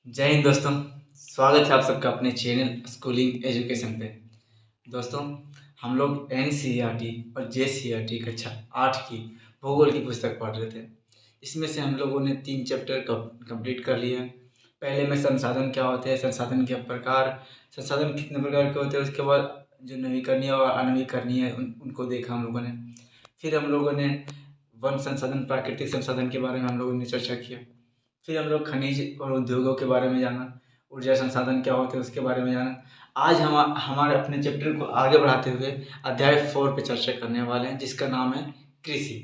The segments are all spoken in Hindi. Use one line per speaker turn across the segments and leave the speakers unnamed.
जय हिंद दोस्तों। स्वागत है आप सबका अपने चैनल स्कूलिंग एजुकेशन पे। दोस्तों, हम लोग एनसीईआरटी और जेसीईआरटी कक्षा 8 की भूगोल की पुस्तक पढ़ रहे थे। इसमें से हम लोगों ने 3 चैप्टर कंप्लीट कर लिए हैं। पहले में संसाधन क्या होते हैं, संसाधन के प्रकार, संसाधन कितने प्रकार के होते हैं, उसके बाद जो नवीकरणीय और अनवीकरणीय उनको देखा हम लोगों ने। फिर हम लोगों ने वन संसाधन, प्राकृतिक संसाधन के बारे में हम लोगों ने चर्चा किया। फिर हम लोग खनिज और उद्योगों के बारे में जाना, ऊर्जा संसाधन क्या होते हैं उसके बारे में जाना। आज हम हमारे अपने चैप्टर को आगे बढ़ाते हुए अध्याय 4 पे चर्चा करने वाले हैं, जिसका नाम है कृषि।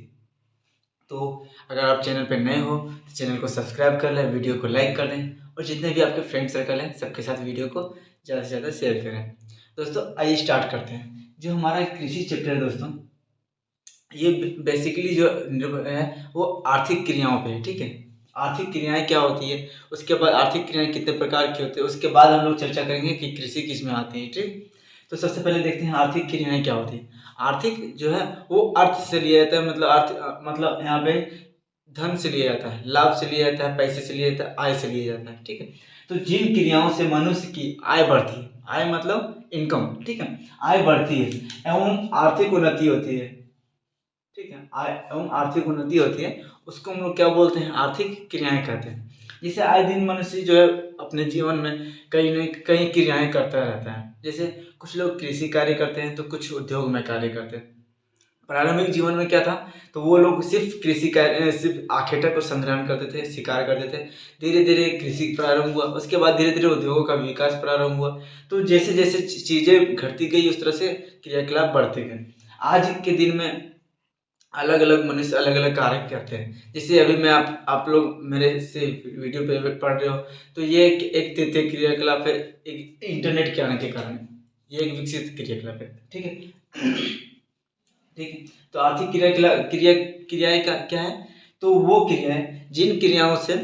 तो अगर आप चैनल पे नए हो तो चैनल को सब्सक्राइब कर लें, वीडियो को लाइक कर दें और जितने भी आपके फ्रेंड सर्कल हैं सबके साथ वीडियो को ज़्यादा से ज़्यादा शेयर करें। दोस्तों, आइए स्टार्ट करते हैं। जो हमारा कृषि चैप्टर है दोस्तों, ये बेसिकली जो है वो आर्थिक क्रियाओं पे है। ठीक है, आर्थिक क्रियाएं क्या होती है, उसके बाद आर्थिक क्रियाएं कितने प्रकार की होती है, उसके बाद हम लोग चर्चा करेंगे कि कृषि किस में आती है। ठीक, तो सबसे पहले देखते हैं आर्थिक क्रियाएं क्या होती है। आर्थिक जो है वो अर्थ से लिया जाता है, मतलब अर्थ मतलब यहाँ पे धन से लिया जाता है, लाभ से लिया जाता है, पैसे से लिया जाता है, आय से लिया जाता है। ठीक है, तो जिन क्रियाओं से मनुष्य की आय बढ़ती है, आय मतलब इनकम, ठीक है, आय बढ़ती है एवं आर्थिक उन्नति होती है। ठीक है, आय एवं आर्थिक उन्नति होती है, उसको हम लोग क्या बोलते हैं, आर्थिक क्रियाएं कहते हैं। जैसे आए दिन मनुष्य जो है अपने जीवन में कई न कई क्रियाएं करता रहता है। जैसे कुछ लोग कृषि कार्य करते हैं तो कुछ उद्योग में कार्य करते हैं। प्रारंभिक जीवन में क्या था, तो वो लोग सिर्फ कृषि कार्य, सिर्फ आखेटक को संग्रहण करते थे, शिकार करते थे। धीरे धीरे कृषि प्रारंभ हुआ, उसके बाद धीरे धीरे उद्योगों का विकास प्रारंभ हुआ। तो जैसे जैसे चीजें घटती गई उस तरह से क्रियाकलाप बढ़ते गए। आज के दिन में अलग अलग मनुष्य अलग अलग कार्य करते हैं। जैसे अभी मैं आप लोग मेरे से वीडियो पे पढ़ रहे हो, तो ये एक तृतीय क्रियाकलाप है, एक इंटरनेट के आने के कारण ये एक विकसित क्रियाकलाप है। ठीक है, ठीक है, तो आर्थिक क्रियाएं का क्या है, तो वो क्रियाएं जिन क्रियाओं से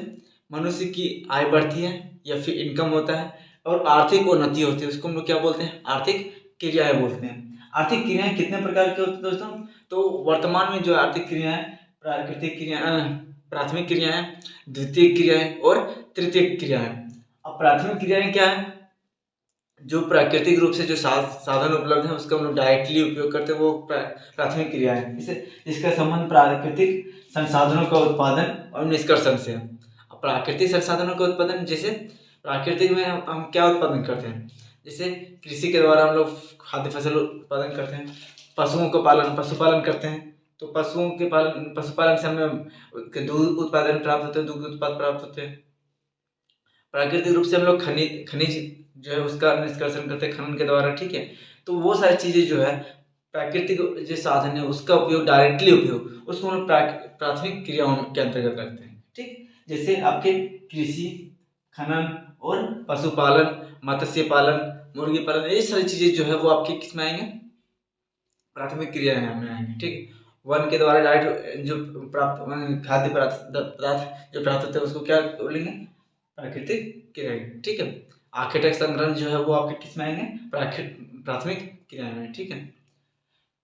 मनुष्य की आय बढ़ती है या फिर इनकम होता है और आर्थिक उन्नति होती है, उसको हम लोग क्या बोलते हैं, आर्थिक क्रियाएं बोलते हैं। आर्थिक क्रियाएं कितने प्रकार की होती है दोस्तों, तो वर्तमान में जो आर्थिक क्रियाएं, प्राकृतिक क्रियाएं, प्राथमिक क्रियाएं, द्वितीयक क्रियाएं और तृतीयक क्रियाएं। अब प्राथमिक क्रियाएं क्या है, जो प्राकृतिक रूप से जो साधन उपलब्ध है उसका हम लोग डायरेक्टली उपयोग करते हैं, वो प्राथमिक क्रिया है। जैसे इसका संबंध प्राकृतिक संसाधनों का उत्पादन और निष्कर्षण से है। अब प्राकृतिक संसाधनों का उत्पादन, जैसे प्राकृतिक में हम क्या उत्पादन करते हैं, जैसे कृषि के द्वारा हम लोग खाद्य फसल उत्पादन करते हैं, पशुओं को पालन, पशुपालन करते हैं, तो पशुओं के पालन, पशुपालन से हमें दूध उत्पादन प्राप्त होते हैं, दूध उत्पाद प्राप्त होते हैं। प्राकृतिक रूप से हम लोग खनिज खनिज जो है उसका निष्कर्षण करते हैं खनन के द्वारा। ठीक है, तो वो सारी चीजें जो है प्राकृतिक जो साधन है उसका उपयोग, डायरेक्टली उपयोग, उसको हम लोग प्राथमिक क्रियाओं के अंतर्गत रखते हैं। ठीक, जैसे आपके कृषि, खनन और पशुपालन, मत्स्य पालन, मुर्गी पालन, ये सारी चीजें जो है वो आपके किस में आएंगे, प्राथमिक क्रिया में आएंगे। ठीक, वन के द्वारा डायरेक्ट जो प्राप्त खाद्य पदार्थ जो प्राप्त होते हैं उसको क्या बोलेंगे, प्राकृतिक क्रियाएं। ठीक है, आखेटक संग्रहण जो है वो आपके किस में आएंगे, प्राथमिक क्रियाएं में। ठीक है,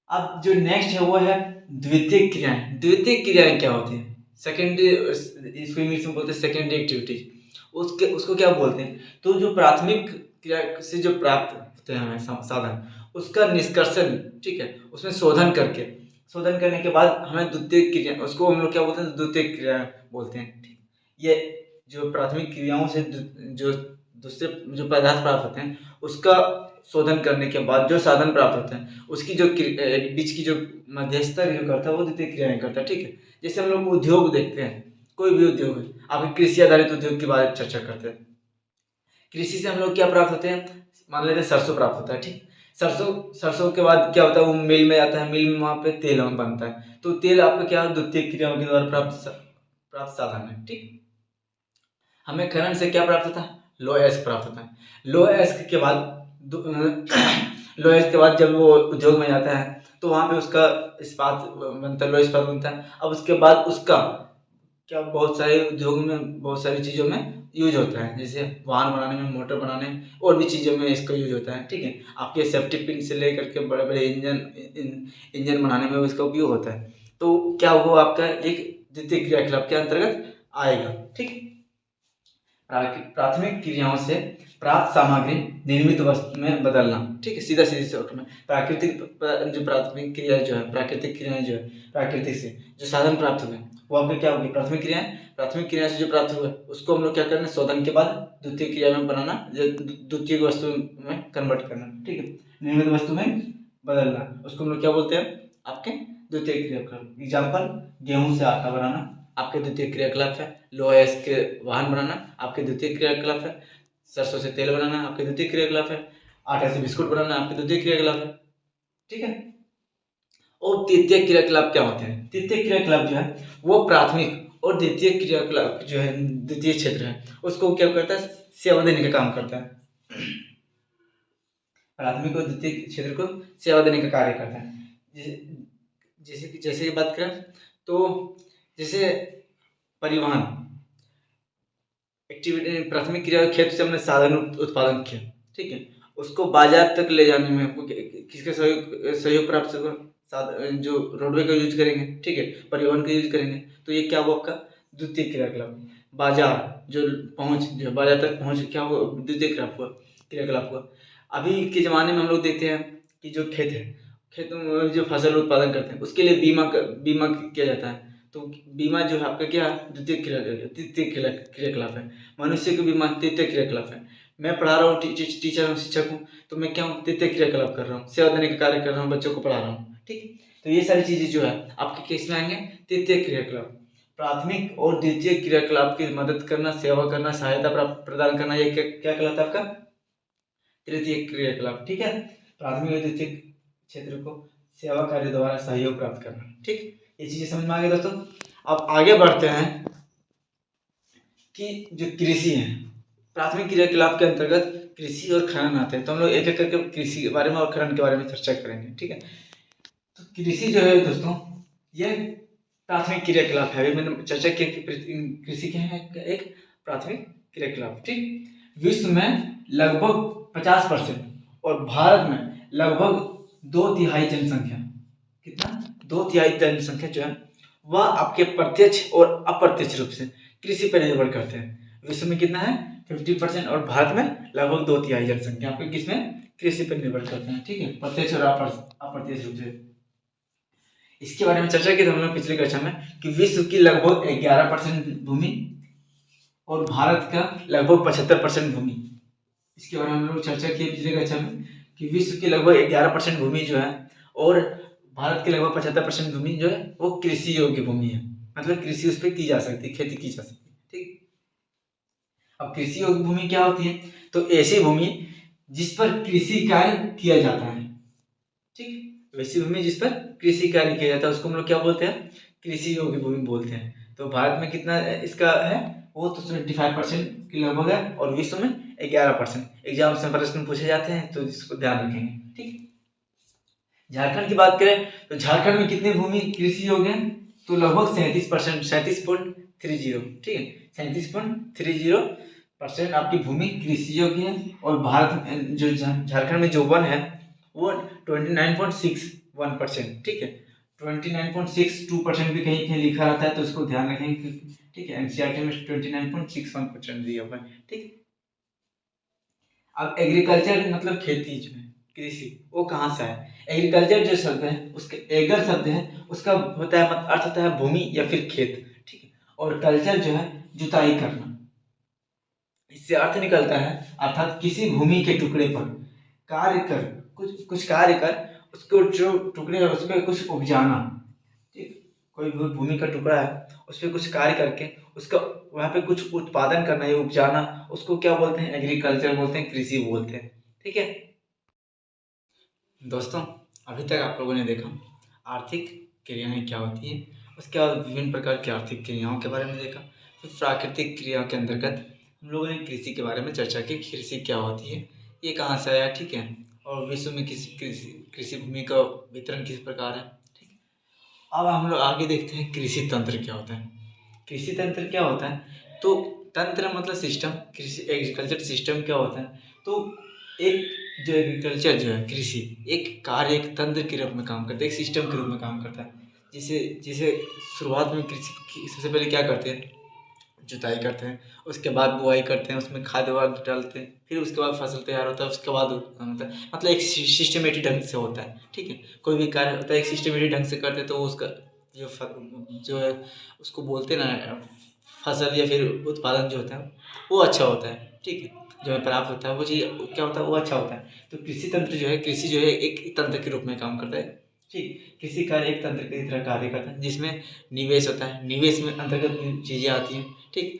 अब जो नेक्स्ट है वो है द्वितीयक क्रियाएं। द्वितीयक क्रियाएं क्या होती है, सेकेंडरी, इसको इंग्लिश में बोलते हैं सेकेंडरी एक्टिविटीज। उसको क्या बोलते हैं, तो जो प्राथमिक क्रिया से जो प्राप्त होते हैं हमें साधन, उसका निष्कर्षण, ठीक है, उसमें शोधन करके, शोधन करने के बाद हमें द्वितीयक क्रिया, उसको हम लोग क्या बोलते हैं, द्वितीयक क्रिया बोलते हैं। ठीक, ये जो प्राथमिक क्रियाओं से जो दूसरे जो पदार्थ प्राप्त होते हैं उसका शोधन करने के बाद जो साधन प्राप्त होते हैं उसकी जो बीच की जो मध्यस्थता जो करता है वो द्वितीय क्रियाएं करता है। ठीक है, जैसे हम लोग उद्योग देखते हैं, कोई भी उद्योग है, आपके कृषि आधारित उद्योग के बारे में चर्चा करते हैं। कृषि से हम लोग क्या प्राप्त होते हैं, मान लेते हैं सरसों प्राप्त होता है। ठीक, सरसों सरसों के बाद क्या होता है, वो मिल में जाता है, मिल में वहाँ पे तेल बनता है, तो तेल आपका क्या द्वितीय क्रियाओं के द्वारा प्राप्त साधन है। ठीक, हमें खनन से क्या प्राप्त होता है, लोह अयस्क प्राप्त होता है। लोह अयस्क के बाद लोह अयस्क के बाद जब वो उद्योग में जाता है तो वहाँ पे उसका इस्पात बनता है, लोह इस्पात बनता है। अब उसके बाद उसका क्या बहुत सारे उद्योगों में, बहुत सारी चीज़ों में यूज होता है, जैसे वाहन बनाने में, मोटर बनाने में और भी चीज़ों में इसका यूज होता है। ठीक है, आपके सेफ्टी पिन से लेकर के बड़े बड़े इंजन बनाने में इसका उपयोग होता है। तो क्या वो आपका एक द्वितीय क्रियाकलाप के अंतर्गत आएगा। ठीक, प्राथमिक क्रियाओं से प्राप्त सामग्री निर्मित वस्तु में बदलना। ठीक है, सीधा सीधे शब्द में जो प्राथमिक क्रिया जो है, प्राकृतिक क्रियाएं जो है, प्राकृतिक से जो साधन प्राप्त हुए वो आपके क्या होगी, प्राथमिक क्रियाएं। प्राथमिक क्रिया से जो प्राप्त हुआ उसको हम लोग क्या करना, शोधन के बाद द्वितीय क्रिया में बनाना, द्वितीय वस्तु में कन्वर्ट करना। ठीक है, निर्मित वस्तु में बदलना, उसको हम लोग क्या बोलते हैं, आपके द्वितीय क्रियाकलाप। एग्जाम्पल, गेहूं से आटा बनाना आपके द्वितीय क्रियाकलाप है। लोहे के वाहन बनाना आपके द्वितीय क्रियाकलाप है। सरसों से तेल बनाना आपके द्वितीय क्रियाकलाप है। आटा से बिस्कुट बनाना आपके द्वितीय क्रियाकलाप है। ठीक है, और तृतीय क्रियाकलाप क्या होते हैं? तृतीय क्रियाकलाप जो है वो प्राथमिक और द्वितीय क्रियाकलाप जो है, द्वितीय क्षेत्र है, उसको क्या करता है, सेवा देने का काम करता है। प्राथमिक और द्वितीय क्षेत्र को सेवा देने का कार्य करता है। जैसे की बात करें तो जैसे परिवहन एक्टिविटी, प्राथमिक क्रिया, खेत से हमने साधन उत्पादन किया, ठीक है, उसको बाजार तक ले जाने में हमको किसके सहयोग प्राप्त होगा, जो रोडवे का यूज करेंगे, ठीक है, परिवहन का यूज करेंगे, तो ये क्या हुआ आपका द्वितीय क्रियाकलाप। बाजार जो बाजार तक पहुंच क्या हुआ, द्वितीय क्रियाकलाप हुआ। अभी के ज़माने में हम लोग देखते हैं कि जो खेत है, खेतों में जो फसल उत्पादन करते हैं उसके लिए बीमा किया जाता है। तो बीमा जो है आपका क्या द्वितीय क्रियाकलाप है। मनुष्य का बीमा तृतीय क्रियाकलाप है। मैं पढ़ा रहा हूँ, टीचर हूँ, शिक्षक हूँ, तो मैं क्या हूँ, तृतीय क्रियाकलाप कर रहा हूँ, सेवा देने का कार्य कर रहा हूँ, बच्चों को पढ़ा रहा हूँ। ठीक, तो ये सारी चीज़ें जो है आपके केस में आएंगे तृतीय क्रियाकलाप। प्राथमिक और द्वितीय क्रियाकलाप की मदद करना, सेवा करना, सहायता प्रदान करना, ये क्या कहलाता है आपका तृतीय क्रियाकलाप। ठीक है, प्राथमिक और द्वितीय क्षेत्र को सेवा कार्य द्वारा सहयोग प्राप्त करना। ठीक, ये चीजें समझ में आ गई दोस्तों। अब आगे बढ़ते हैं कि जो कृषि है, प्राथमिक क्रियाकलाप के अंतर्गत कृषि और खनन आते हैं, तो हम लोग एक एक करके कृषि के बारे में और खनन के बारे में चर्चा करेंगे। ठीक है, तो कृषि जो है दोस्तों ये प्राथमिक क्रियाकलाप है। अभी मैंने चर्चा की कि कृषि क्या है, एक प्राथमिक क्रियाकलाप। ठीक, विश्व में लगभग 50% और भारत में लगभग 2/3 जनसंख्या, कितना 2/3 जनसंख्या जो है वह आपके प्रत्यक्ष और अप्रत्यक्ष रूप से कृषि पर निर्भर करते हैं। विश्व में कितना है 50% और भारत में लगभग 2/3 जनसंख्या आपके किसमें कृषि पर निर्भर करते हैं। ठीक है, प्रत्यक्ष और अप्रत्यक्ष रूप से। इसके बारे में चर्चा की थी हमने पिछली कक्षा में कि विश्व की लगभग 11% भूमि और भारत का लगभग 75% भूमि, इसके बारे में हम लोग चर्चा की पिछली कक्षा में कि विश्व की लगभग 11% भूमि जो है और भारत की लगभग 75% भूमि जो है वो कृषि योग्य भूमि है, मतलब कृषि उस पर की जा सकती है, खेती की जा सकती है। ठीक, अब कृषि योग्य भूमि क्या होती है, तो ऐसी भूमि जिस पर कृषि कार्य किया जाता है। ठीक, वैसी भूमि जिस पर कृषि कार्य किया जाता है उसको हम लोग क्या बोलते हैं, कृषि योग्य भूमि बोलते हैं। तो भारत में कितना इसका है, वो तो 25% के लगभग है और विश्व में 11%। एग्जाम में प्रश्न पूछे जाते हैं तो इसको ध्यान रखेंगे। ठीक, झारखंड की बात करें तो झारखंड में कितनी भूमि कृषि योग्य है, तो लगभग 37%, 37.30। ठीक है, 37.30% आपकी भूमि कृषि योग्य है और भारत जो झारखंड में जो वन है वो 29.61%। ठीक है, 29.62% भी कहीं कहीं लिखा रहता है तो उसको ध्यान रखेंगे। ठीक है, एनसीईआरटी में 29.61% दिया हुआ है। ठीक, अब एग्रीकल्चर मतलब खेती जो है, कृषि, वो कहाँ से है? एग्रीकल्चर जो शब्द है उसके एगर शब्द है, उसका होता है अर्थ होता है भूमि या फिर खेत। ठीक है, और कल्चर जो है जुताई करना, इससे अर्थ निकलता है अर्थात किसी भूमि के टुकड़े पर कार्य कर, कुछ कार्य कर, उसको जो टुकड़े है उस पर कुछ उपजाना। ठीक, कोई भूमि का टुकड़ा है उस पर कुछ कार्य करके उसका वहाँ पे कुछ उत्पादन करना है, उपजाना, उसको क्या बोलते हैं, एग्रीकल्चर बोलते हैं, कृषि बोलते हैं। ठीक है दोस्तों, अभी तक आप लोगों ने देखा आर्थिक क्रियाएं क्या होती है, उसके बाद विभिन्न प्रकार की आर्थिक क्रियाओं के बारे में देखा, फिर प्राकृतिक क्रियाओं के अंतर्गत हम लोगों ने कृषि के बारे में चर्चा की, कृषि क्या होती है, ये कहाँ से आया, ठीक है, और विश्व में कृषि भूमि का वितरण किस प्रकार है। ठीक, अब हम लोग आगे देखते हैं कृषि तंत्र क्या होता है। कृषि तंत्र क्या होता है, तो तंत्र मतलब सिस्टम, कृषि एग्रीकल्चर सिस्टम क्या होता है, तो एक जो एग्रीकल्चर जो है कृषि एक कार्य, एक तंत्र के रूप में काम करता है, एक सिस्टम के रूप में काम करता है। जिसे जिसे शुरुआत में कृषि सबसे पहले क्या करते हैं, जुताई करते हैं, उसके बाद बुआई करते हैं, उसमें खाद वाद डालते हैं, फिर उसके बाद फसल तैयार होता है, उसके बाद होता है, मतलब एक सिस्टमेटिक ढंग से होता है। ठीक है, कोई भी कार्य होता है एक सिस्टमेटिक ढंग से करते हैं तो उसका जो है उसको बोलते हैं ना, फसल या फिर उत्पादन जो होता है वो अच्छा होता है। ठीक है, जो हमें प्राप्त होता है वो चीज़ क्या होता है, वो अच्छा होता है। तो कृषि तंत्र जो है, कृषि जो है एक तंत्र के रूप में काम करता है। ठीक, कृषि कार्य एक तंत्र की तरह कार्य करता है जिसमें निवेश होता है, निवेश में अंतर्गत चीज़ें आती हैं। ठीक,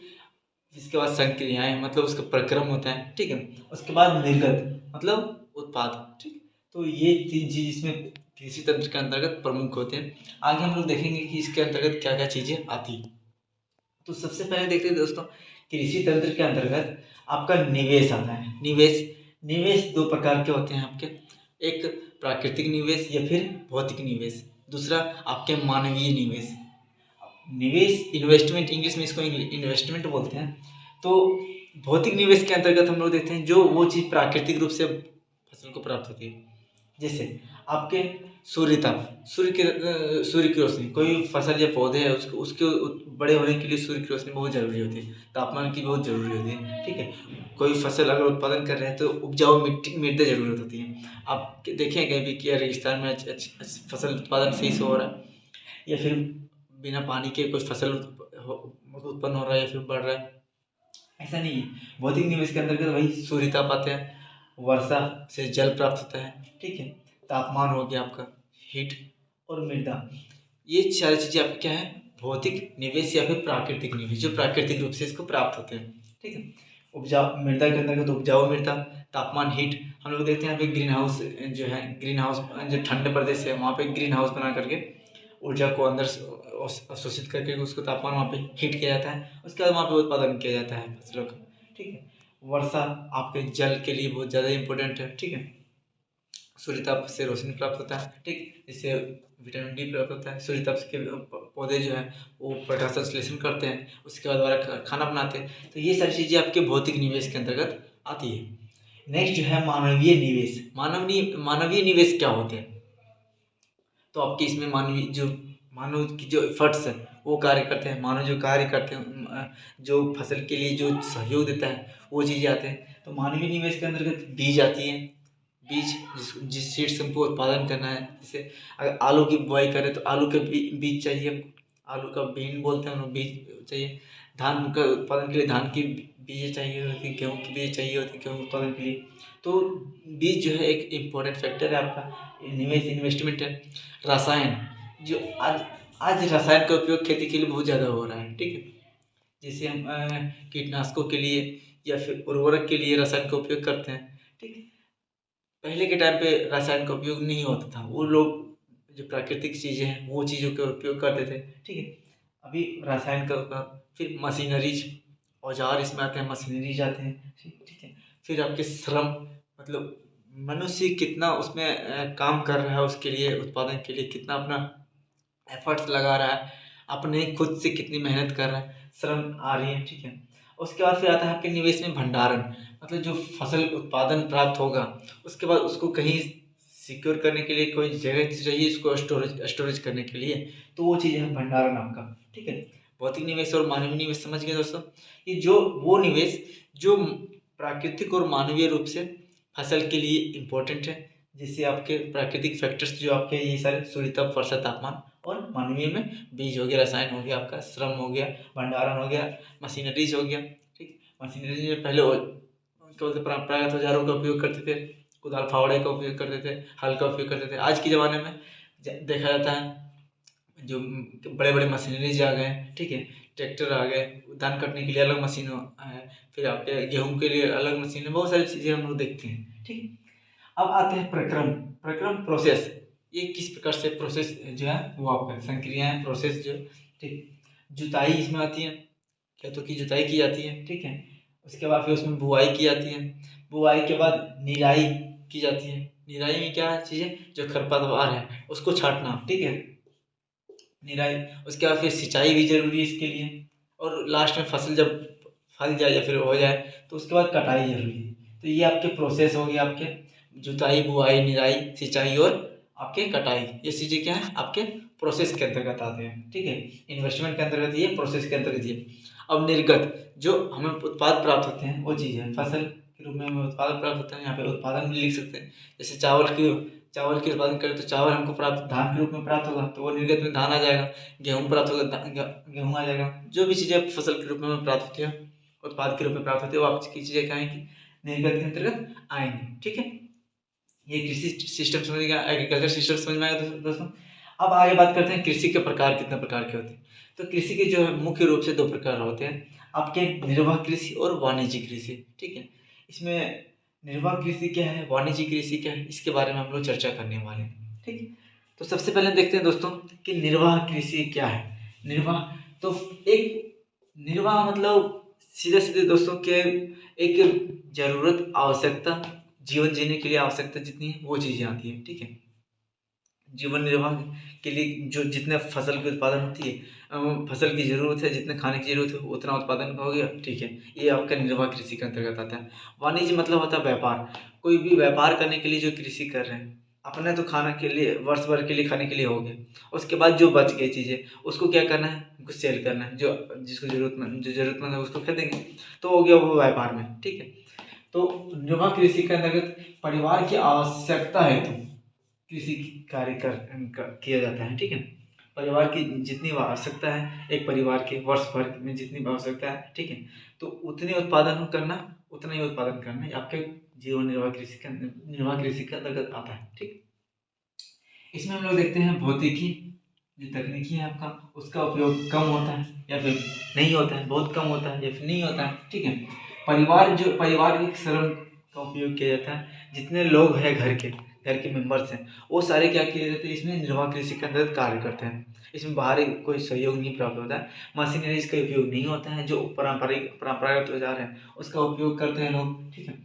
जिसके बाद संक्रियाएं मतलब उसका प्रक्रम होता है। ठीक है, उसके बाद निर्गत मतलब उत्पाद। ठीक, तो ये तीन चीज इसमें कृषि तंत्र के अंतर्गत प्रमुख होते हैं। आगे हम लोग देखेंगे कि इसके अंतर्गत क्या क्या चीजें आती हैं। तो सबसे पहले देखते हैं दोस्तों, कृषि तंत्र के अंतर्गत आपका निवेश आता है। निवेश, निवेश दो प्रकार के होते हैं आपके, एक प्राकृतिक निवेश या फिर भौतिक निवेश, दूसरा आपके मानवीय निवेश। निवेश इन्वेस्टमेंट, इंग्लिश में इसको इन्वेस्टमेंट बोलते हैं। तो भौतिक निवेश के अंतर्गत हम लोग देखते हैं जो वो चीज़ प्राकृतिक रूप से फसल को प्राप्त होती है, जैसे आपके सूर्य ताप, सूर्य की रोशनी, कोई फसल या पौधे है उसको उसके बड़े होने के लिए सूर्य की रोशनी बहुत जरूरी होती है, तापमान की बहुत जरूरी होती है। ठीक है, कोई फसल अगर उत्पादन कर रहे हैं तो उपजाऊ मिट्टी मृदा जरूरत होती है। आप देखें कहीं भी कि रेगिस्तान में फसल उत्पादन सही से हो रहा है या फिर बिना पानी के कोई फसल उत्पन्न हो रहा है या फिर बढ़ रहा है, ऐसा नहीं है। भौतिक निवेश के अंतर्गत वही सूर्य ताप आते हैं, वर्षा से जल प्राप्त होता है। ठीक है, तापमान हो गया आपका, हीट और मृदा, ये सारी चीज़ें आपकी क्या है, भौतिक निवेश या फिर प्राकृतिक निवेश, जो प्राकृतिक रूप से इसको प्राप्त होते हैं। ठीक है, उपजाऊ मृदा के अंतर्गत उपजाऊ मृदा, तापमान, हीट। हम लोग देखते हैं यहाँ पे ग्रीन हाउस जो है, ग्रीन हाउस जो ठंडे प्रदेश है वहाँ पे ग्रीन हाउस बना करके ऊर्जा को अंदर अवशोषित करके उसको तापमान वहाँ पे हीट किया जाता है, उसके बाद वहाँ पे उत्पादन किया जाता है फसलों का। ठीक है, वर्षा आपके जल के लिए बहुत ज़्यादा इम्पोर्टेंट है। ठीक है, सूर्य ताप से रोशनी प्राप्त होता है। ठीक, इससे विटामिन डी प्राप्त होता है। सूर्य ताप के पौधे जो है वो प्रकाश संश्लेषण करते हैं, उसके बाद दोबारा खाना बनाते हैं। तो ये सारी चीज़ें आपके भौतिक निवेश के अंतर्गत आती है। नेक्स्ट जो है मानवीय निवेश। मानवीय निवेश क्या होते हैं, तो आपके इसमें मानव की जो एफर्ट्स है वो कार्य करते हैं, मानव जो कार्य करते हैं, जो फसल के लिए जो सहयोग देता है वो चीज़ें आते हैं। तो मानवीय निवेश के अंतर्गत बीज आती है, बीज जिस सीड से हमको उत्पादन करना है। जैसे अगर आलू की बुआई करें तो आलू के बीज चाहिए, आलू का बीन बोलते हैं हम लोग, बीज चाहिए। धान का उत्पादन के लिए धान की बीज चाहिए होती है, गेहूँ की बीज चाहिए होती है गेहूँ उत्पादन के लिए। तो बीज जो है एक इम्पोर्टेंट फैक्टर है आपका निवेश, इन्वेस्टमेंट है। रसायन, जो आज आज रसायन का उपयोग खेती के लिए बहुत ज़्यादा हो रहा है। ठीक है, जैसे हम कीटनाशकों के लिए या फिर उर्वरक के लिए रसायन का उपयोग करते हैं। ठीक है, पहले के टाइम पे रसायन का उपयोग नहीं होता था, वो लोग जो प्राकृतिक चीज़ें हैं वो चीज़ों का उपयोग करते थे। ठीक है, अभी रसायन का फिर मशीनरीज, औजार इसमें आते हैं, मशीनरीज आते हैं। ठीक है, फिर आपके श्रम मतलब मनुष्य कितना उसमें काम कर रहा है, उसके लिए उत्पादन के लिए कितना अपना एफर्ट्स लगा रहा है, अपने खुद से कितनी मेहनत कर रहा है, श्रम आ रही है। ठीक है, उसके बाद फिर आता है आपके निवेश में भंडारण, मतलब जो फसल उत्पादन प्राप्त होगा उसके बाद उसको कहीं सिक्योर करने के लिए कोई जगह चाहिए, इसको स्टोरेज करने के लिए, तो वो चीज़ है भंडारण आपका। ठीक है, भौतिक निवेश और मानवीय निवेश समझ गए दोस्तों। ये जो वो निवेश जो प्राकृतिक और मानवीय रूप से फसल के लिए इम्पोर्टेंट है, जिससे आपके प्राकृतिक फैक्टर्स जो आपके ये सारे सूर्य ताप, वर्षा, तापमान, और मानवीय में बीज हो गया, रसायन हो गया, आपका श्रम हो गया, भंडारण हो गया, मशीनरीज हो गया। ठीक, मशीनरीज में पहले क्या बोलते परंपरागत औजारों का उपयोग करते थे, कुदाल फावड़े का उपयोग करते थे, हल का उपयोग करते थे। आज के ज़माने में देखा जाता है जो बड़े बड़े मशीनरीज आ गए हैं। ठीक है, ट्रैक्टर आ गए, धान काटने के लिए अलग मशीन है, फिर आपके गेहूँ के लिए अलग मशीन है, बहुत सारी चीज़ें हम लोग देखते हैं। ठीक है, अब आते हैं प्रक्रम। प्रक्रम प्रोसेस, ये किस प्रकार से प्रोसेस जो है वो आपका संक्रियाएं प्रोसेस जो। ठीक, जुताई इसमें आती है, खेतों की जुताई की जाती है। ठीक है, उसके बाद फिर उसमें बुआई की जाती है, बुआई के बाद निराई की जाती है। निराई में क्या चीज़ें, जो खरपतवार है उसको छांटना। ठीक है, निराई, उसके बाद फिर सिंचाई भी जरूरी है इसके लिए, और लास्ट में फसल जब फल जाए या फिर हो जाए तो उसके बाद कटाई जरूरी है। तो ये आपके प्रोसेस हो गए, आपके जुताई, बुआई, निराई, सिंचाई और आपके कटाई, ये चीज़ें क्या है आपके प्रोसेस के अंतर्गत आते हैं। ठीक है, इन्वेस्टमेंट के अंतर्गत ये, प्रोसेस के अंतर्गत ये। अब निर्गत जो हमें उत्पाद प्राप्त होते हैं वो चीज़ है, फसल के रूप में हमें उत्पादन प्राप्त होता है। यहाँ पे उत्पादन भी लिख सकते हैं, जैसे चावल की उत्पादन करें तो चावल हमको प्राप्त धान के रूप में प्राप्त होगा, तो वो निर्गत में धान आ जाएगा। गेहूँ प्राप्त होगा, गेहूँ आ जाएगा। जो भी चीज़ें फसल के रूप में हमें प्राप्त होती है, उत्पाद के रूप में प्राप्त होती है, वो आपकी चीज़ें क्या आएंगी, निर्गत के अंतर्गत आएंगी। ठीक है, ये कृषि सिस्टम समझ गया, एग्रीकल्चर सिस्टम समझ में आएगा दोस्तों। अब आगे बात करते हैं कृषि के प्रकार कितने प्रकार के होते हैं। तो कृषि के जो है मुख्य रूप से दो प्रकार होते हैं आपके, निर्वाह कृषि और वाणिज्यिक कृषि। ठीक है, इसमें निर्वाह कृषि क्या है, वाणिज्यिक कृषि क्या है, इसके बारे में हम लोग चर्चा करने वाले हैं। ठीक है, तो सबसे पहले देखते हैं दोस्तों कि निर्वाह कृषि क्या है। निर्वाह तो एक निर्वाह मतलब सीधे सीधे दोस्तों के एक जरूरत आवश्यकता, जीवन जीने के लिए आवश्यकता जितनी है वो चीज़ें आती है। ठीक है, जीवन निर्वाह के लिए जो जितने फसल की उत्पादन होती है, फसल की ज़रूरत है, जितने खाने की ज़रूरत है उतना उत्पादन हो गया। ठीक है, ये आपका निर्वाह कृषि के अंतर्गत आता है। वाणिज्य मतलब होता है व्यापार, कोई भी व्यापार करने के लिए जो कृषि कर रहे हैं, अपने तो खाने के लिए वर्ष भर के लिए खाने के लिए हो गया, उसके बाद जो बच गई चीज़ें उसको क्या करना है, उनको सेल करना है, जो जिसको ज़रूरतमंद है उसको खरीदेंगे, तो हो गया वो व्यापार में। ठीक है, तो निर्वाह कृषि के अंतर्गत परिवार की आवश्यकता है तो कृषि कार्य किया जाता है। ठीक है, परिवार की जितनी आवश्यकता है, एक परिवार के वर्ष भर में जितनी आवश्यकता है, ठीक है, तो उतनी उत्पादन करना, उतना ही उत्पादन करना ये आपके जीवन निर्वाह कृषि के अंतर्गत आता है। ठीक, इसमें हम लोग देखते हैं भौतिकी जो तकनीकी है आपका, उसका उपयोग कम होता है या फिर नहीं होता है, बहुत कम होता है या फिर नहीं होता है। ठीक है, पारिवारिक श्रम का उपयोग किया जाता है, जितने लोग हैं घर के मेंबर्स हैं वो सारे क्या किए जाते हैं, इसमें निर्वाह कृषि के अंतर्गत कार्य करते हैं। इसमें बाहरी कोई सहयोग नहीं प्राप्त होता है, मशीनरीज का उपयोग नहीं होता है, जो परंपरागत औजार है उसका उपयोग करते हैं लोग। ठीक है,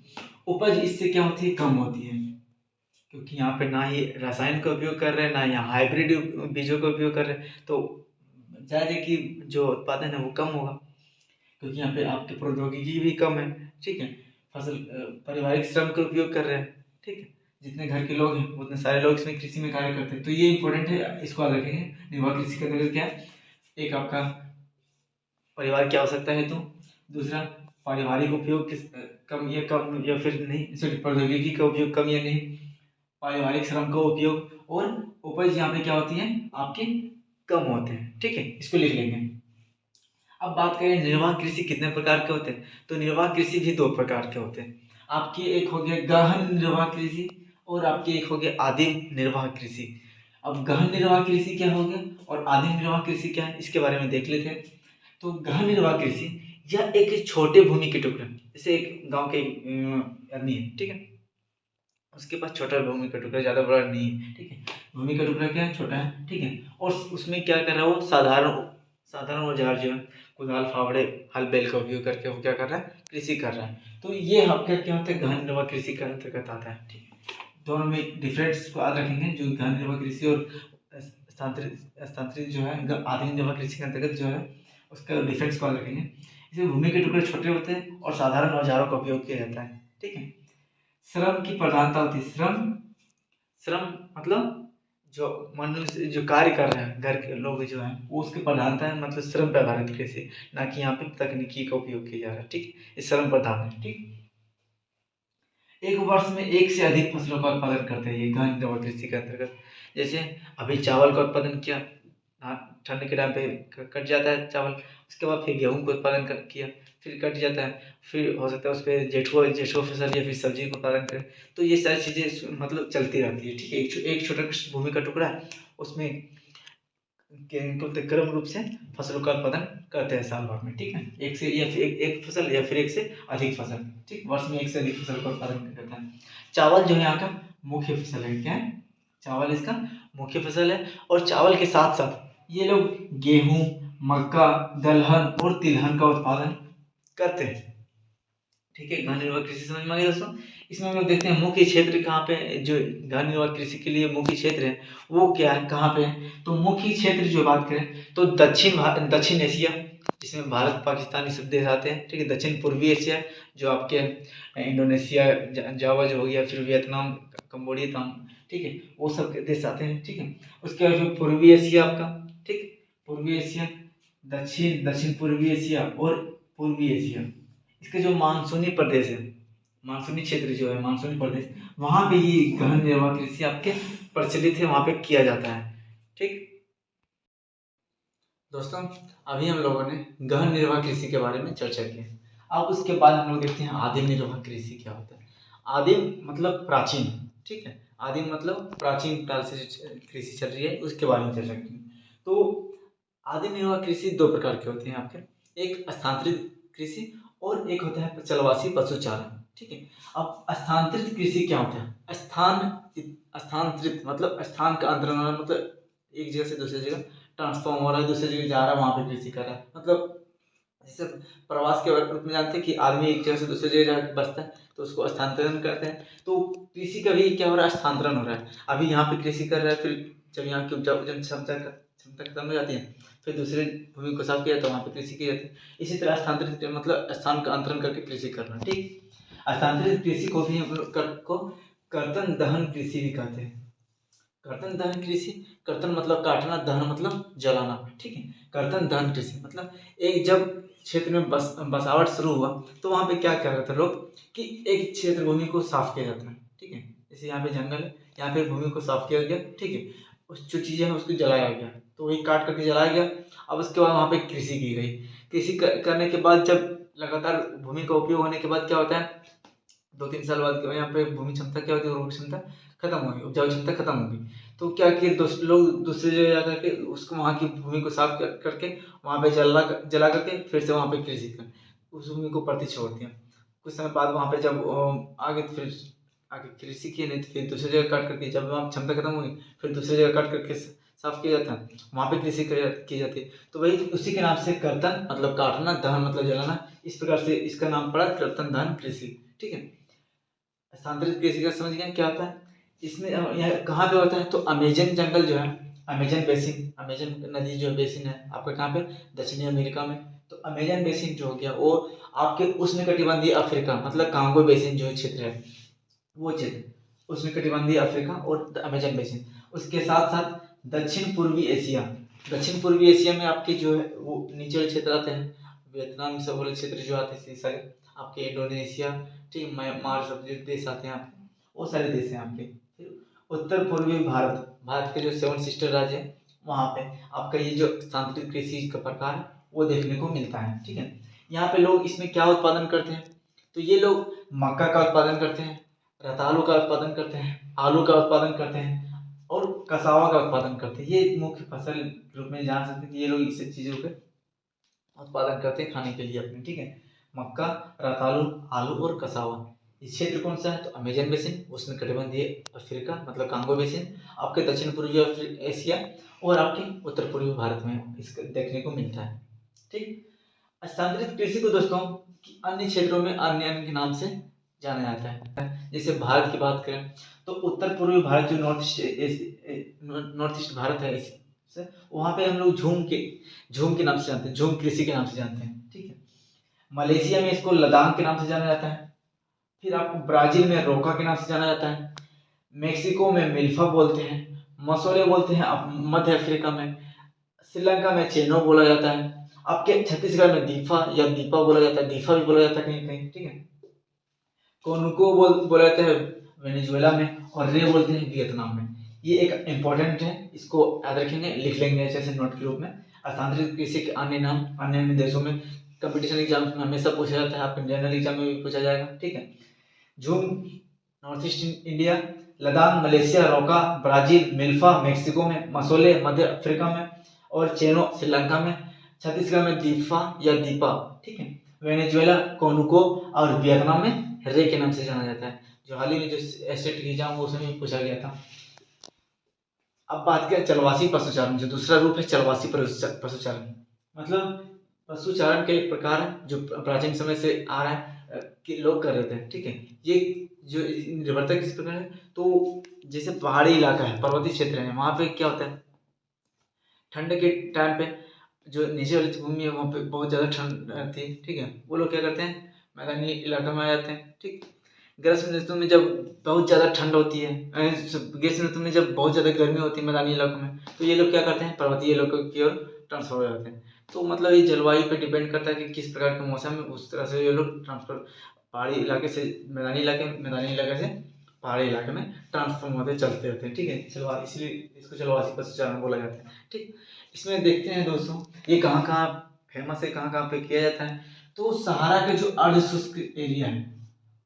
उपज इससे क्या होती है, कम होती है, क्योंकि यहाँ पे ना ही रसायन का उपयोग कर रहे हैं, ना यहाँ हाइब्रिड बीजों का उपयोग कर रहे हैं, तो जाहिर है कि जो उत्पादन है वो कम होगा, क्योंकि यहाँ पे आपकी प्रौद्योगिकी भी कम है। ठीक है, पारिवारिक श्रम का उपयोग कर रहे हैं। ठीक है, जितने घर के लोग हैं उतने सारे लोग इसमें कृषि में कार्य करते हैं, तो ये इंपॉर्टेंट है, इसको याद रखेंगे। निर्वाह कृषि के अंतर्गत क्या है, एक आपका परिवार की आवश्यकता है, तो दूसरा पारिवारिक उपयोग कम या फिर नहीं, सॉरी, प्रौद्योगिकी का उपयोग कम या नहीं, पारिवारिक श्रम का उपयोग, और उपज यहाँ पे क्या होती है आपके कम होते हैं। ठीक है, इसको लिख लेंगे। अब बात करें निर्वाह कृषि कितने प्रकार के होते हैं, तो निर्वाह कृषि भी दो प्रकार के होते हैं आपके, एक हो गया गहन निर्वाह कृषि और आपके एक हो गया आदिम निर्वाह कृषि। अब गहन निर्वाह कृषि क्या हो गया और आदिम निर्वाह कृषि क्या है, इसके बारे में देख लेते हैं। तो गहन निर्वाह कृषि यह एक छोटे भूमि के टुकड़े, जैसे एक गांव के आदमी है, ठीक है, उसके पास छोटा भूमि का टुकड़ा, ज़्यादा बड़ा नहीं है। ठीक है, भूमि का टुकड़ा क्या है, छोटा है। ठीक है, और उसमें क्या कर रहा है वो, साधारण औजार जो है कुदाल, फावड़े, हल बैल का उपयोग करके वो क्या कर रहा है, कृषि कर रहा है। तो ये आपका क्या होता है, गहन निर्वाह कृषि का अंतर्गत आता है। ठीक है, दोनों में डिफरेंस को याद रखेंगे, जो गहन निर्वाह कृषि और स्थानांतरित जो है आधुनिक निर्वाह कृषि के अंतर्गत जो है उसका डिफरेंस को याद रखेंगे। इसमें भूमि के टुकड़े छोटे होते हैं और साधारण औजारों का उपयोग किया जाता है। ठीक है, श्रम की प्रधानता होती है, श्रम मतलब जो मनुष्य जो कार्य कर रहे हैं घर के लोग जो हैं वो उसकी प्रधानता है, मतलब श्रम पे आधारित कृषि, ना कि यहाँ पे तकनीकी का उपयोग किया जा रहा है। ठीक, ये श्रम प्रधान है। ठीक, एक वर्ष में एक से अधिक फसलों का उत्पादन करते हैं ये गहन निर्वाह कृषि के अंतर्गत। जैसे अभी चावल का उत्पादन किया, ठंड के टाइम पे कट जाता है चावल, उसके बाद फिर गेहूं का उत्पादन किया, फिर कट जाता है, फिर हो सकता है उस पर जेठो फसल या फिर सब्जी का उत्पादन करें। तो ये सारी चीज़ें मतलब चलती रहती है। ठीक है, एक छोटा भूमि का टुकड़ा है, उसमें क्रम रूप से फसलों का उत्पादन करते हैं साल भर में। ठीक है, एक से या फिर एक फसल या फिर एक से अधिक फसल। ठीक, वर्ष में एक से अधिक फसल का उत्पादन करता है। चावल जो है यहाँ का मुख्य फसल है। क्या है, चावल इसका मुख्य फसल है, और चावल के साथ साथ ये लोग गेहूं, मक्का, दलहन और तिलहन का उत्पादन करते हैं। ठीक है, गहन निर्वाह कृषि समझ में आ गया दोस्तों। इसमें हम लोग देखते हैं मुख्य क्षेत्र कहाँ पे, जो गहन निर्वाह कृषि के लिए मुख्य क्षेत्र है वो क्या है, कहाँ पे है, तो मुख्य क्षेत्र जो बात करें तो दक्षिण एशिया, जिसमें भारत पाकिस्तान ये सब देश आते हैं। ठीक है, दक्षिण पूर्वी एशिया जो आपके इंडोनेशिया, जावा जो हो गया, फिर वियतनाम, कंबोडिया, ठीक है, वो सब देश आते हैं। ठीक है, उसके बाद जो पूर्वी एशिया आपका, ठीक, पूर्वी एशिया, दक्षिण पूर्वी एशिया और पूर्वी एशिया, इसके जो मानसूनी प्रदेश है, मानसूनी क्षेत्र जो है, मानसूनी प्रदेश, वहां पे ये गहन निर्वाह कृषि आपके प्रचलित है, वहां पे किया जाता है। ठीक दोस्तों, अभी हम लोगों ने गहन निर्वाह कृषि के बारे में चर्चा की है। अब उसके बाद हम लोग देखते हैं आदिम निर्वाह कृषि क्या होता है। आदिम मतलब प्राचीन, ठीक है, आदिम मतलब प्राचीन काल से जो कृषि चल रही है उसके बारे में चर्चा की। तो आदिम निर्वाह कृषि दो प्रकार के होते हैं आपके, एक स्थानांतरित कृषि और एक होता है चलवासी पशुचारण। ठीक है, अब स्थानांतरित कृषि क्या होता है? स्थानांतरित मतलब स्थान का अंतरण होना, मतलब एक जगह से दूसरी जगह ट्रांसफॉर्म हो रहा है, दूसरी जगह जा रहा है, वहां पे कृषि कर रहा है। मतलब जैसे प्रवास के रूप में जानते हैं कि आदमी एक जगह से दूसरी जगह जाकर बसता है तो उसको स्थानांतरण करते हैं। तो कृषि का भी क्या हो रहा है? स्थानांतरण हो रहा है। अभी यहाँ पे कृषि कर रहा है, फिर जब यहाँ की उपजाऊ क्षमता खत्म हो जाती है, फिर दूसरे भूमि को साफ किया तो वहाँ पे कृषि की जाती है। इसी तरह स्थानांतरित मतलब स्थान का अंतरण करके कृषि करना। ठीक, स्थानांतरित कृषि को भी हम लोग को कर्तन दहन कृषि भी कहते हैं। कर्तन दहन कृषि, कर्तन मतलब काटना, दहन मतलब जलाना। ठीक है, कर्तन दहन कृषि मतलब एक जब क्षेत्र में बसावट शुरू हुआ तो वहाँ पे क्या क्या करते हैं लोग कि एक क्षेत्र भूमि को साफ किया जाता है। ठीक है, जैसे यहाँ पे जंगल है, यहाँ पे भूमि को साफ किया गया। ठीक है, उस जो चीज़ें हैं उसको जलाया गया, तो वही काट करके जलाया गया। अब उसके बाद वहाँ पे कृषि की गई। कृषि करने के बाद जब लगातार भूमि का उपयोग होने के बाद क्या होता है, 2-3 साल बाद यहाँ पे भूमि क्षमता क्या होती है, उर्वरक क्षमता खत्म होगी, उपजाऊ क्षमता खत्म होगी। तो क्या किए लोग दूसरी जगह जा करके उसको वहाँ की भूमि को साफ करके वहाँ पे जला करके फिर से वहाँ पे कृषि कर उस भूमि को प्रति छोड़ दिया। कुछ समय बाद वहाँ पे जब आगे फिर आगे कृषि किए नहीं तो फिर दूसरी जगह काट करके, जब वहाँ क्षमता खत्म होगी फिर दूसरी जगह काट करके साफ किया जाता है, वहाँ पे कृषि की जाती है। तो वही उसी के नाम से कर्तन मतलब काटना, दहन मतलब जलाना, इस प्रकार से इसका नाम पड़ा कर्तन दहन कृषि। ठीक है, स्थानांतरित कृषि का समझ गए क्या होता है? इसमें यह कहाँ पे होता है? तो अमेजन जंगल जो है, अमेजन बेसिन, अमेजन नदी जो बेसिन है आपका कहाँ पे? दक्षिणी अमेरिका में। तो अमेजन बेसिन जो हो गया वो आपके उष्णकटिबंधीय अफ्रीका मतलब कांगो बेसिन जो क्षेत्र है, वो क्षेत्र उष्णकटिबंधीय अफ्रीका और अमेजन बेसिन। उसके साथ साथ दक्षिण पूर्वी एशिया, दक्षिण पूर्वी एशिया में आपके जो है वो नीचे वाले क्षेत्र आते हैं, वियतनाम सब वाले क्षेत्र जो आते हैं सारे, आपके इंडोनेशिया, ठीक, म्यांमार सब जो देश आते हैं आपके, वो सारे देश हैं आपके। फिर उत्तर पूर्वी भारत, भारत के जो 7 सिस्टर राज्य है वहाँ पे आपका ये जो स्थानांतरित कृषि का प्रकार है वो देखने को मिलता है। ठीक है, यहाँ पे लोग इसमें क्या उत्पादन करते हैं? तो ये लोग मक्का का उत्पादन करते हैं, रतालू का उत्पादन करते हैं, आलू का उत्पादन करते हैं और कसावा का उत्पादन करते हैं। ये मुख्य फसल के रूप में जान सकते हैं कि ये लोग इस चीज़ों के उत्पादन करते हैं खाने के लिए अपने। ठीक है, मक्का, रतालू, आलू और कसावा। इस क्षेत्र कौन सा है? तो अमेजन बेसिन, उसमें कटिबंधीय अफ्रीका मतलब कांगो बेसिन, आपके दक्षिण पूर्वी एशिया और आपके उत्तर पूर्वी भारत में इसको देखने को मिलता है। ठीक, स्थानांतरित कृषि को दोस्तों अन्य क्षेत्रों में अन्य अन्य के नाम से जाना जाता है। जैसे भारत की बात करें तो उत्तर पूर्वी भारत जो नॉर्थ ईस्ट भारत है वहाँ पे हम लोग झूम के नाम से जानते हैं, झूम कृषि के नाम से जानते हैं। ठीक है, मलेशिया में इसको लदान के नाम से जाना जाता है। फिर आपको ब्राजील में रोका के नाम से जाना जाता है। मेक्सिको में मिल्फा बोलते हैं, मसोले बोलते हैं मध्य अफ्रीका में, श्रीलंका में चेनो बोला जाता है, आपके छत्तीसगढ़ में दीफा या दीपा बोला जाता है, दीफा भी बोला जाता है कहीं कहीं। ठीक है, कोनुको बोला जाता है वेनेजुएला में और रे बोलते हैं वियतनाम में। ये एक इंपॉर्टेंट है, इसको याद रखेंगे, लिख लेंगे जैसे नोट के रूप में। स्थानांतरित कृषि के अन्य नाम अन्य अन्य देशों में कंपटीशन एग्जाम में हमेशा पूछा जाता है, आपके जनरल एग्जाम में भी पूछा जाएगा। ठीक है, झूम नॉर्थ ईस्ट इंडिया, लदान मलेशिया, रोका ब्राजील, मिल्फा मेक्सिको में, मसोले मध्य अफ्रीका में और चेनो श्रीलंका में, छत्तीसगढ़ में दीफा या दीपा। ठीक है, वेनेजुएला कोनुको और वियतनाम में रे के नाम से जाना जाता है, जो हाल ही में जो एस्टेट एग्जाम वो उसमें पूछा गया था। अब बात करें चलवासी पशुचारण, जो दूसरा रूप है चलवासी पशुचारण, मतलब पशुचारण के एक प्रकार है जो प्राचीन समय से आ रहा है कि लोग कर रहे थे। ठीक है, ये जो निर्भरता किस प्रकार है? तो जैसे पहाड़ी इलाका है, पर्वतीय क्षेत्र है, वहाँ पे क्या होता है ठंड के टाइम पे जो नीचे वाली भूमि है वहाँ पे बहुत ज़्यादा ठंड रहती है। ठीक है, वो लोग क्या करते हैं मैदानी इलाका में आ जाते हैं। ठीक, ग्रीष्म ऋतु में जब बहुत ज़्यादा ठंड होती है, ग्रीष्म ऋतु में जब बहुत ज़्यादा गर्मी होती है मैदानी इलाकों में, तो ये लोग क्या करते हैं, पर्वतीय इलाकों की ओर ट्रांसफर हो जाते हैं। तो मतलब ये जलवायु पे डिपेंड करता है कि किस प्रकार का मौसम है, उस तरह से ये लोग ट्रांसफर पहाड़ी इलाके से मैदानी इलाके से पहाड़ी इलाके में ट्रांसफॉर्म होते चलते रहते हैं। ठीक है, चलो इसलिए इसको जलवायु पशुचारण बोला जाता है। ठीक, इसमें देखते हैं दोस्तों ये कहाँ कहाँ फेमस है, कहाँ कहाँ पे किया जाता है। तो सहारा के जो अर्ध शुष्क एरिया है,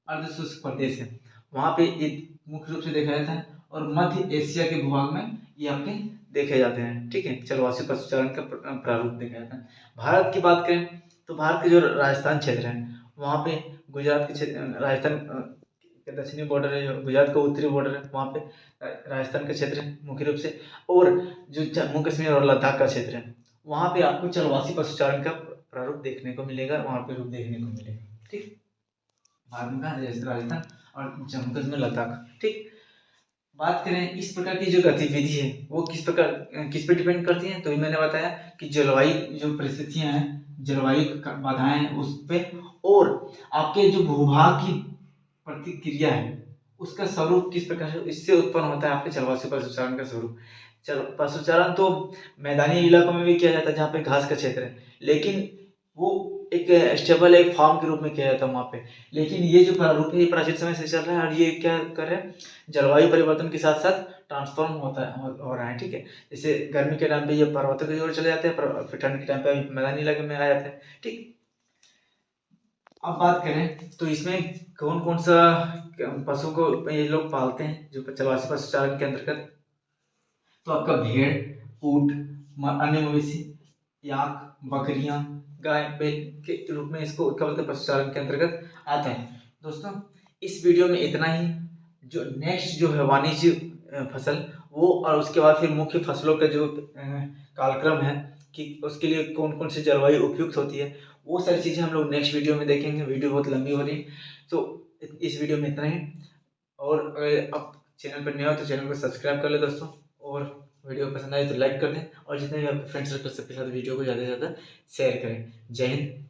अर्ध शुष्क प्रदेश है, वहाँ पे ये मुख्य रूप से देखा जाता है, और मध्य एशिया के भूभाग में ये आपके देखे जाते हैं। ठीक है, जलवायु पशुचारण का प्रारूप देखा जाता है। भारत की बात करें तो भारत के जो राजस्थान क्षेत्र है वहाँ पे गुजरात के क्षेत्र, राजस्थान के दक्षिणी बॉर्डर है, जो गुजरात का उत्तरी बॉर्डर है, वहाँ पे राजस्थान का क्षेत्र है मुख्य रूप से, और जो जम्मू कश्मीर और लद्दाख का क्षेत्र है वहाँ पे आपको जलवायु पशुचारण का प्रारूप देखने को मिलेगा, वहाँ पे रूप देखने को मिलेगा। ठीक, भारत में कहाँ, जैसे राजस्थान और जम्मू कश्मीर लद्दाख। ठीक, बात करें इस प्रकार की जो गतिविधि है वो किस पे डिपेंड करती है, तो ये मैंने बताया कि जलवायु जो परिस्थितियां हैं, जलवायु बाधाएं हैं उस पे, और आपके जो भूभाग की प्रतिक्रिया है उसका स्वरूप किस प्रकार से इससे उत्पन्न होता है आपके जलवायु पशुचारण का स्वरूप। चल पशुचारण तो मैदानी इलाकों में भी किया जाता है जहाँ पे घास का क्षेत्र है, लेकिन वो एक स्टेबल एक फार्म के रूप में किया जाता है वहाँ पे। लेकिन ये जो प्रारूप है ये प्राचीन समय से चल रहा है, और ये क्या कर रहे हैं, जलवायु परिवर्तन के साथ साथ ट्रांसफॉर्म हो रहा है। ठीक है, जैसे गर्मी के टाइम पे ये पर्वतों की ओर चले जाते हैं, फिर ठंड के टाइम पे मैदानी इलाके में आ जाते हैं। ठीक, अब बात करें तो इसमें कौन कौन सा पशु को ये लोग पालते हैं जो जलवायु पशुचारण के अंतर्गत, तो आपका भेड़, ऊंट, अन्य मवेशी, याक, बकरियां, गाय, बैल के रूप में इसको क्या बोलते हैं, पशुचारण के अंतर्गत आता है। दोस्तों इस वीडियो में इतना ही। जो नेक्स्ट जो है वाणिज्य फसल वो, और उसके बाद फिर मुख्य फसलों का जो कालक्रम है कि उसके लिए कौन कौन सी जलवायु उपयुक्त होती है, वो सारी चीज़ें हम लोग नेक्स्ट वीडियो में देखेंगे। वीडियो बहुत लंबी हो रही है, तो इस वीडियो में इतना ही। और अगर आप चैनल पर नए हो तो चैनल को सब्सक्राइब कर ले दोस्तों, और वीडियो पसंद आए तो लाइक कर दें, और जितने भी आपके फ्रेंड सर्कल सबके साथ वीडियो को ज़्यादा से ज़्यादा शेयर करें। जय हिंद,